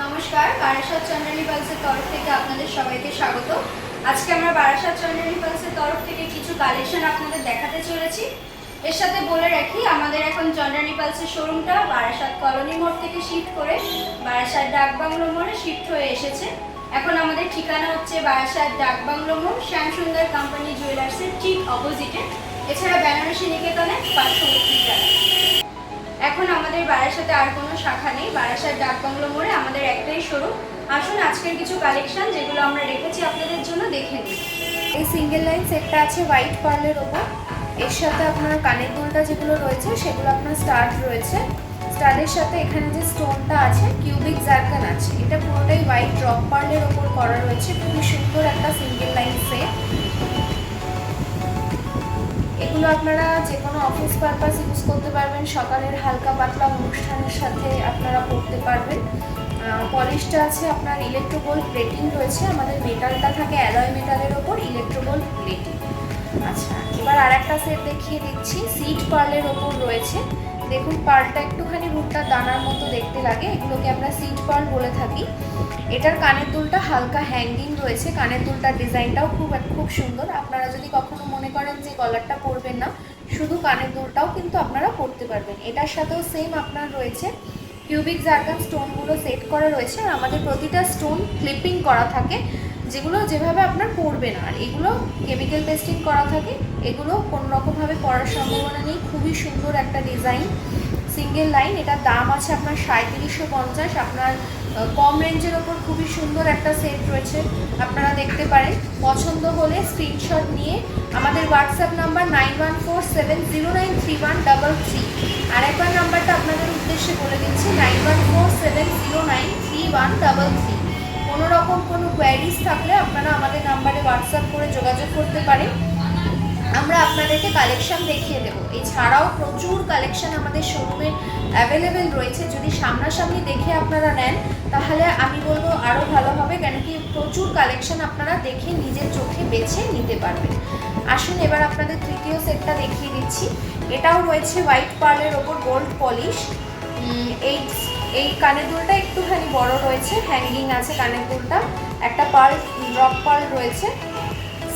নমস্কার, বারাসাত চন্দ্রানী পালসের তরফ থেকে আপনাদের সবাইকে স্বাগত। আজকে আমরা বারাসাত চন্দ্রানী পালসের তরফ থেকে কিছু কালেকশন আপনাদের দেখাতে চলেছি। এর সাথে বলে রাখি, আমাদের এখন চন্দ্রানী পালসের শোরুমটা বারাসাত কলোনি মোড় থেকে শিফট করে বারাসাত ডাকবাংলো মোড়ে শিফট হয়ে এসেছে। এখন আমাদের ঠিকানা হচ্ছে বারাসাত ডাকবাংলো মোড়, শ্যামসুন্দর কোম্পানি জুয়েলার্সের ঠিক অপোজিটে, এছাড়া বেনারসি নিকেতনে 529 টাকা। এখন আমাদের বারাসাতে আর কোনো শাখা নেই, বারাসাত ডাকবাংলো মোড়ে আমাদের একটাই শোরুম। আসুন আজকের কিছু কালেকশন যেগুলো আমরা রেখেছি আপনাদের জন্য দেখে নিই। এই সিঙ্গেল লাইন সেটটা আছে হোয়াইট পার্লের ওপর। এর সাথে আপনার কানের দুলটা যেগুলো রয়েছে সেগুলো আপনার স্টাড রয়েছে। স্টাডের সাথে এখানে যে স্টোনটা আছে কিউবিক জারকান আছে, এটা পুরোটাই হোয়াইট ড্রপ পার্লের ওপর করা রয়েছে। খুবই সুন্দর একটা সিঙ্গেল লাইন সেট। এগুলো আপনারা যে কোনো অফিস পারপাস ইউজ করতে পারবেন, সকালের হালকা পাতলা অনুষ্ঠানের সাথে আপনারা পরতে পারবেন। পলিশটা আছে আপনার ইলেকট্রোগোল্ড প্লেটিং রয়েছে, আমাদের মেটালটা থাকে অ্যালয় মেটালের ওপর ইলেকট্রোগোল্ড প্লেটিং। আচ্ছা, এবার আর একটা সেট দেখিয়ে দিচ্ছি, সিড পার্লের ওপর রয়েছে। দেখুন পার্লটা একটুখানি ভুট্টার দানার মতো দেখতে লাগে, এগুলোকে আমরা সিড পার্ল বলে থাকি। এটার কানের দুলটা হালকা হ্যাঙ্গিং রয়েছে, কানের দুলটার ডিজাইনটাও খুব সুন্দর। আপনারা যদি কখনো মনে করেন যে গলারটা পরবেন না, শুধু কানের দুলটাও কিন্তু আপনারা পরতে পারবেন। এটার সাথেও সেম আপনার রয়েছে কিউবিক জারকান স্টোনগুলো সেট করা রয়েছে, আর আমাদের প্রতিটা স্টোন ক্লিপিং করা থাকে, যেগুলো যেভাবে আপনার পরবে না। আর এগুলো কেমিক্যাল পেস্টিং করা থাকে, এগুলো কোনো রকমভাবে পরার সম্ভাবনা নেই। খুবই সুন্দর একটা ডিজাইন, সিঙ্গেল লাইন। এটার দাম আছে আপনার 3750। আপনার কম রেঞ্জের ওপর খুবই সুন্দর একটা সেট রয়েছে, আপনারা দেখতে পারেন। পছন্দ হলে স্ক্রিনশট নিয়ে আমাদের হোয়াটসঅ্যাপ নাম্বার 9147093133। আর একবার নাম্বারটা আপনাদের উদ্দেশ্যে বলে দিচ্ছি, 9147093133। কোনো রকম কোনো কোয়ারিজ থাকলে আপনারা আমাদের নাম্বারে হোয়াটসঅ্যাপ করে যোগাযোগ করতে পারেন, আমরা আপনাদেরকে কালেকশন দেখিয়ে দেবো। এছাড়াও প্রচুর কালেকশন আমাদের শোরুমে অ্যাভেলেবেল রয়েছে। যদি সামনাসামনি দেখে আপনারা নেন তাহলে আমি বলবো আরও ভালো হবে, কেন কি প্রচুর কালেকশন আপনারা দেখে নিজের চোখে বেছে নিতে পারবেন। আসুন এবার আপনাদের তৃতীয় সেটটা দেখিয়ে দিচ্ছি। এটাও রয়েছে হোয়াইট পার্লের ওপর গোল্ড পলিশ। এই কানের দুলটা একটুখানি বড় রয়েছে, হ্যাঙ্গিং আছে কানের দুলটা, একটা পার্ল ড্রপ পার্ল রয়েছে।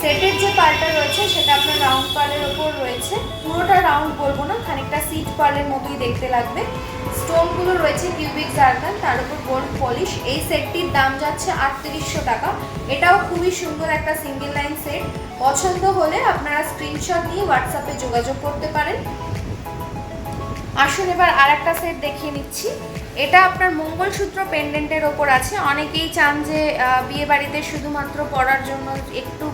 সেটের যে পার্লটা রয়েছে সেটা আপনার রাউন্ড পার্লের ওপর রয়েছে, পুরোটা রাউন্ড বলবো না, খানিকটা সিট পার্লের মতোই দেখতে লাগবে। স্টোনগুলো রয়েছে কিউবিক জারকান, তার উপর গোল্ড পলিশ। এই সেটটির দাম যাচ্ছে 3800 টাকা। এটাও খুবই সুন্দর একটা সিঙ্গেল লাইন সেট। পছন্দ হলে আপনারা স্ক্রিনশট নিয়ে হোয়াটসঅ্যাপে যোগাযোগ করতে পারেন। আসুন এবার আর একটা সেট দেখিয়ে নিচ্ছি। এটা আপনার মঙ্গলসূত্র পেন্ডেন্টের ওপর আছে। অনেকেই চান যে বিয়ে বাড়িতে শুধুমাত্র পরার জন্য একটু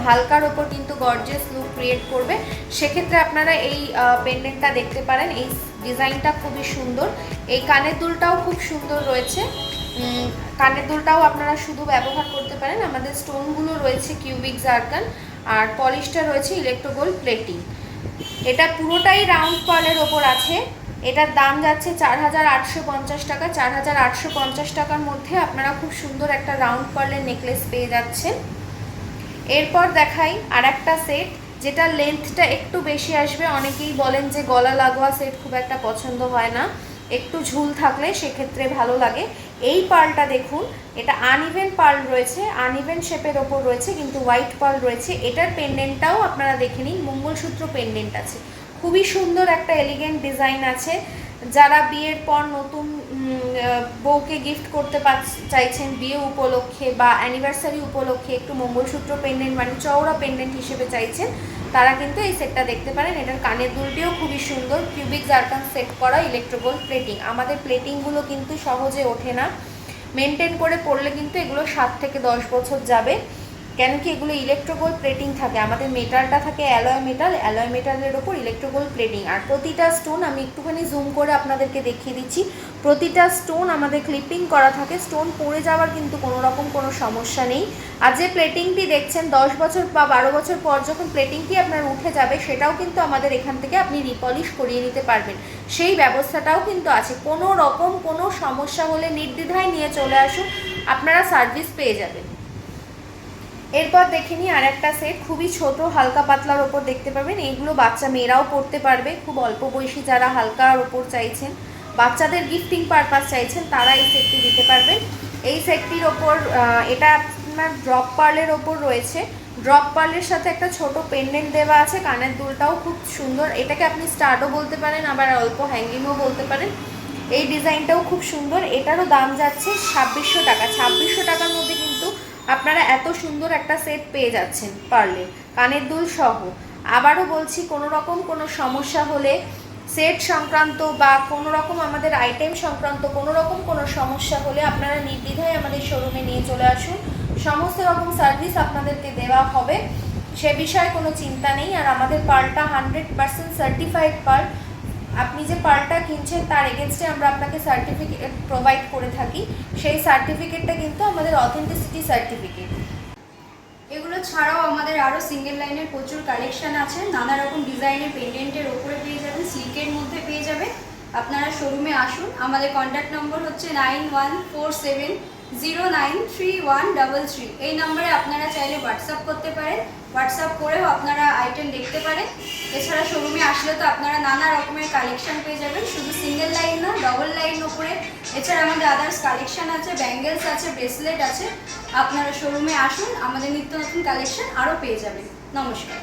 হালকার ওপর কিন্তু গর্জিয়াস লুক ক্রিয়েট করবে, সেক্ষেত্রে আপনারা এই পেন্ডেন্টটা দেখতে পারেন। এই ডিজাইনটা খুবই সুন্দর। এই কানের দুলটাও খুব সুন্দর রয়েছে, কানের দুলটাও আপনারা শুধু ব্যবহার করতে পারেন। আমাদের স্টোনগুলো রয়েছে কিউবিক জারকান, আর পলিশটা রয়েছে ইলেকট্রোগোল্ড প্লেটিং। এটা পুরোটাই রাউন্ড পার্লের ওপর আছে। এটার দাম যাচ্ছে 4850 টাকা। 4850 টাকার মধ্যে আপনারা খুব সুন্দর একটা রাউন্ড পার্লের নেকলেস পেয়ে যাচ্ছেন। এরপর দেখাই আর একটা সেট, যেটা লেন্থটা একটু বেশি আসবে। অনেকেই বলেন যে গলা লাগোয়া সেট খুব একটা পছন্দ হয় না, একটু ঝুল থাকলে সেক্ষেত্রে ভালো লাগে। এই পার্লটা দেখুন, এটা আনইভেন পার্ল রয়েছে, আনইভেন শেপের ওপর রয়েছে, কিন্তু হোয়াইট পার্ল রয়েছে। এটার পেন্ডেন্টটাও আপনারা দেখে নিন, মঙ্গলসূত্র পেন্ডেন্ট আছে। খুবই সুন্দর একটা এলিগেন্ট ডিজাইন আছে। যারা বিয়ের পর নতুন বউকে গিফট করতে চাইছেন বিয়ে উপলক্ষে বা অ্যানিভার্সারি উপলক্ষে, একটু মঙ্গলসূত্র পেন্ডেন্ট মানে চওড়া পেন্ডেন্ট হিসেবে চাইছেন, তারা কিন্তু এই সেটটা দেখতে পারেন। এটার কানের দুলটিও খুবই সুন্দর, কিউবিক জারকান সেট করা ইলেকট্রোগোল্ড প্লেটিং। আমাদের প্লেটিংগুলো কিন্তু সহজে ওঠে না, মেনটেন করে পড়লে কিন্তু এগুলো 7 থেকে 10 বছর যাবে, কেন কি এগুলো ইলেকট্রোগোল্ড প্লেটিং থাকে। আমাদের মেটালটা থাকে অ্যালয় মেটাল, অ্যালয় মেটালের ওপর ইলেকট্রোগোল্ড প্লেটিং। আর প্রতিটা স্টোন আমি একটুখানি জুম করে আপনাদেরকে দেখিয়ে দিচ্ছি, প্রতিটা স্টোন আমাদের ক্লিপিং করা থাকে। স্টোন পড়ে যাওয়ার কিন্তু কোনো রকম কোনো সমস্যা নেই। আর যে প্লেটিংটি দেখছেন 10 বছর বা 12 বছর পর যখন প্লেটিংটি আপনার উঠে যাবে, সেটাও কিন্তু আমাদের এখান থেকে আপনি রিপলিশ করিয়ে নিতে পারবেন, সেই ব্যবস্থাটাও কিন্তু আছে। কোনো রকম কোনো সমস্যা হলে নির্দ্বিধায় নিয়ে চলে আসুন, আপনারা সার্ভিস পেয়ে যাবেন। এরপর দেখে নিই আর একটা সেট, খুবই ছোট হালকা পাতলার ওপর দেখতে পাবেন। এইগুলো বাচ্চা মেয়েরাও পরতে পারবে, খুব অল্প বয়সী যারা হালকার ওপর চাইছেন বাচ্চাদের গিফটিং পারপাস চাইছেন তারা এই সেটটি দিতে পারবেন। এই সেটটির ওপর এটা আপনার ড্রপ পার্লের ওপর রয়েছে। ড্রপ পার্লের সাথে একটা ছোট পেন্ডেন্ট দেওয়া আছে, কানের দুলটাও খুব সুন্দর। এটাকে আপনি স্টাডও বলতে পারেন, আবার অল্প হ্যাঙ্গিংও বলতে পারেন। এই ডিজাইনটাও খুব সুন্দর। এটারও দাম যাচ্ছে 2600 টাকা। 2600 টাকার মধ্যে কিন্তু আপনারা এত সুন্দর একটা সেট পেয়ে যাচ্ছেন পার্লের, কানের দুল সহ। আবারও বলছি, কোনো রকম কোনো সমস্যা হলে, সেট সংক্রান্ত বা কোনো রকম আমাদের আইটেম সংক্রান্ত কোনো রকম কোনো সমস্যা হলে আপনারা নির্দ্বিধায় আমাদের শোরুমে নিয়ে চলে আসুন। সমস্ত রকম সার্ভিস আপনাদেরকে দেওয়া হবে, সে বিষয়ে কোনো চিন্তা নেই। আর আমাদের পার্লটা 100% সার্টিফাইড পার্ল। আপনি যে পার্লটা কিনছেন তার এগেনস্টে আমরা আপনাকে সার্টিফিকেট প্রোভাইড করে থাকি। সেই সার্টিফিকেটটা কিন্তু আমাদের অথেন্টিসিটি সার্টিফিকেট। এগুলো ছাড়াও আমাদের আরও সিঙ্গেল লাইনের প্রচুর কালেকশন আছে। নানা রকম ডিজাইনের পেন্ডেন্টের ওপরে পেয়ে যাবেন, সিল্কের মধ্যে পেয়ে যাবেন। আপনারা শোরুমে আসুন। আমাদের কন্ট্যাক্ট নম্বর হচ্ছে 9147093133। এই নম্বরে আপনারা চাইলে হোয়াটসঅ্যাপ করতে পারেন, হোয়াটসঅ্যাপ করেও আপনারা আইটেম দেখতে পারেন। এছাড়া শোরুমে আসলে তো আপনারা নানা রকমের কালেকশন পেয়ে যাবেন, শুধু সিঙ্গেল লাইন না, ডবল লাইন ওপরে। এছাড়া আমাদের আদার্স কালেকশন আছে, ব্যাঙ্গেলস আছে, ব্রেসলেট আছে। আপনারা শোরুমে আসুন, আমাদের নিত্য নতুন কালেকশন আরও পেয়ে যাবেন। নমস্কার।